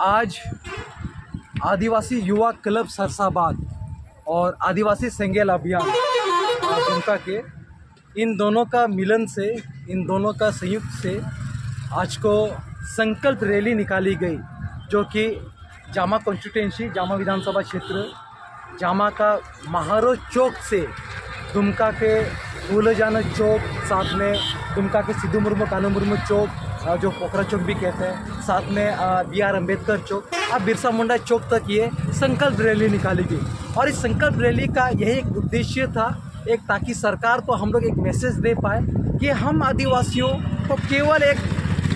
आज आदिवासी युवा क्लब सरसाबाद और आदिवासी सेंगेल अभियान दुमका के इन दोनों का मिलन से, इन दोनों का संयुक्त से आज को संकल्प रैली निकाली गई, जो कि जामा कॉन्स्टिट्यूंसी, जामा विधानसभा क्षेत्र, जामा का महारो चौक से दुमका के फूलजाना चौक, साथ में दुमका के सिद्धू मुर्मू कानू मुर्मू चौक, जो पोखरा चौक भी कहते हैं, साथ में BR अम्बेडकर चौक, अब बिरसा मुंडा चौक तक ये संकल्प रैली निकाली गई। और इस संकल्प रैली का यही एक उद्देश्य था, एक ताकि सरकार को हम लोग एक मैसेज दे पाए कि हम आदिवासियों को केवल एक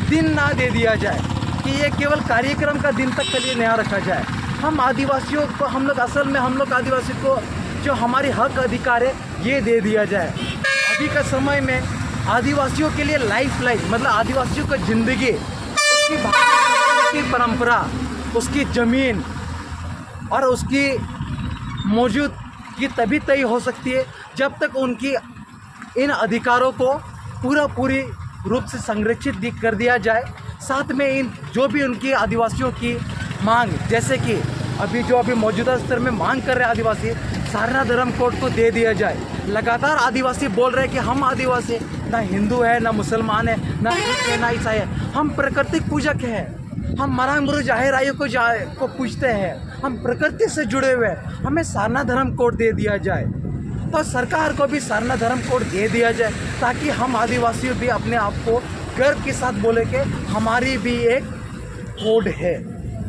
दिन ना दे दिया जाए, कि ये केवल कार्यक्रम का दिन तक के लिए नया रखा जाए। हम आदिवासियों को, हम लोग असल में हम लोग आदिवासी को जो हमारी हक अधिकार है ये दे दिया जाए। अभी का समय में आदिवासियों के लिए लाइफ लाइन, मतलब आदिवासियों का ज़िंदगी, उसकी भाषा, उसकी परंपरा, उसकी ज़मीन और उसकी मौजूद की तभी तय हो सकती है जब तक उनकी इन अधिकारों को पूरी रूप से संरक्षित कर दिया जाए। साथ में इन जो भी उनकी आदिवासियों की मांग, जैसे कि अभी मौजूदा स्तर में मांग कर रहे हैं आदिवासी, सारना धर्म कोड को दे दिया जाए। लगातार आदिवासी बोल रहे हैं कि हम आदिवासी ना हिंदू है, ना मुसलमान है, ना सिख है, ना ईसाई है, हम प्राकृतिक पूजक हैं, हम मरांगबुरु जाहिर आयु को पूजते हैं, हम प्रकृति से जुड़े हुए हैं, हमें सारना धर्म कोड दे दिया जाए। तो सरकार को भी सारना धर्म कोड दे दिया जाए, ताकि हम आदिवासी भी अपने आप को गर्व के साथ बोले कि हमारी भी एक कोड है,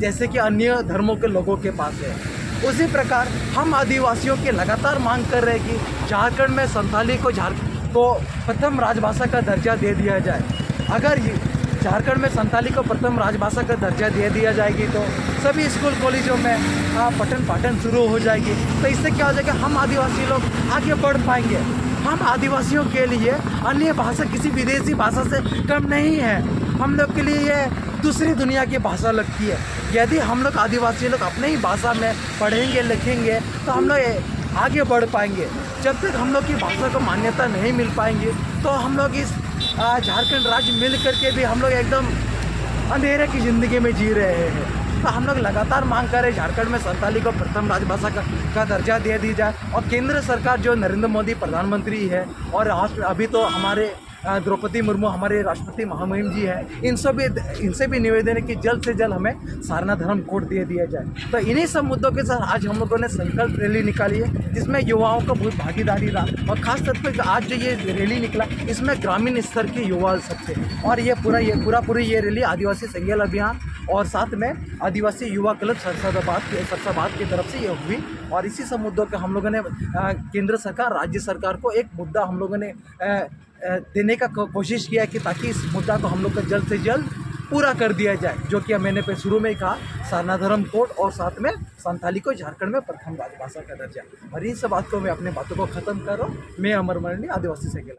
जैसे कि अन्य धर्मों के लोगों के पास है। उसी प्रकार हम आदिवासियों के लगातार मांग कर रहे हैं कि झारखंड में संथाली को प्रथम राजभाषा का दर्जा दे दिया जाए। अगर झारखंड में संथाली को प्रथम राजभाषा का दर्जा दे दिया जाएगी तो सभी स्कूल कॉलेजों में पठन पाठन शुरू हो जाएगी। तो इससे क्या हो जाएगा, हम आदिवासी लोग आगे बढ़ पाएंगे। हम आदिवासियों के लिए अन्य भाषा किसी विदेशी भाषा से कम नहीं है, हम लोग के लिए ये दूसरी दुनिया की भाषा लगती है। यदि हम लोग आदिवासी लोग अपने ही भाषा में पढ़ेंगे लिखेंगे तो हम लोग आगे बढ़ पाएंगे। जब तक हम लोग की भाषा को मान्यता नहीं मिल पाएंगी तो हम लोग इस झारखंड राज्य मिल करके भी हम लोग एकदम अंधेरे की ज़िंदगी में जी रहे हैं। तो हम लोग लगातार मांग कर रहे हैं झारखंड में संथाली को प्रथम राजभाषा का दर्जा दे दी जाए। और केंद्र सरकार, जो नरेंद्र मोदी प्रधानमंत्री है, और अभी तो हमारे द्रौपदी मुर्मू हमारे राष्ट्रपति महामहिम जी हैं, इनसे भी निवेदन है कि जल्द से जल्द हमें सारना धर्म कोड दे दिया जाए। तो इन्हीं सब मुद्दों के साथ आज हम लोगों ने संकल्प रैली निकाली है, जिसमें युवाओं का बहुत भागीदारी रहा। और ख़ास तौर पर आज जो ये रैली निकला, इसमें ग्रामीण स्तर के युवा सबसे, और ये पूरी ये रैली आदिवासी सेंगेल अभियान और साथ में आदिवासी युवा क्लब सरसाबाद की तरफ से ये हुई। और इसी सब मुद्दों के हम लोगों ने केंद्र सरकार, राज्य सरकार को एक मुद्दा हम लोगों ने देने का कोशिश किया कि ताकि इस मुद्दा को हम लोग को जल्द से जल्द पूरा कर दिया जाए, जो कि मैंने शुरू में ही कहा, सारना धर्म कोड और साथ में संथाली को झारखंड में प्रथम राजभाषा का दर्जा। और इन सब बात को मैं अपने बातों को ख़त्म कर रहा हूँ। मैं अमर मरनी, आदिवासी सेंगेल।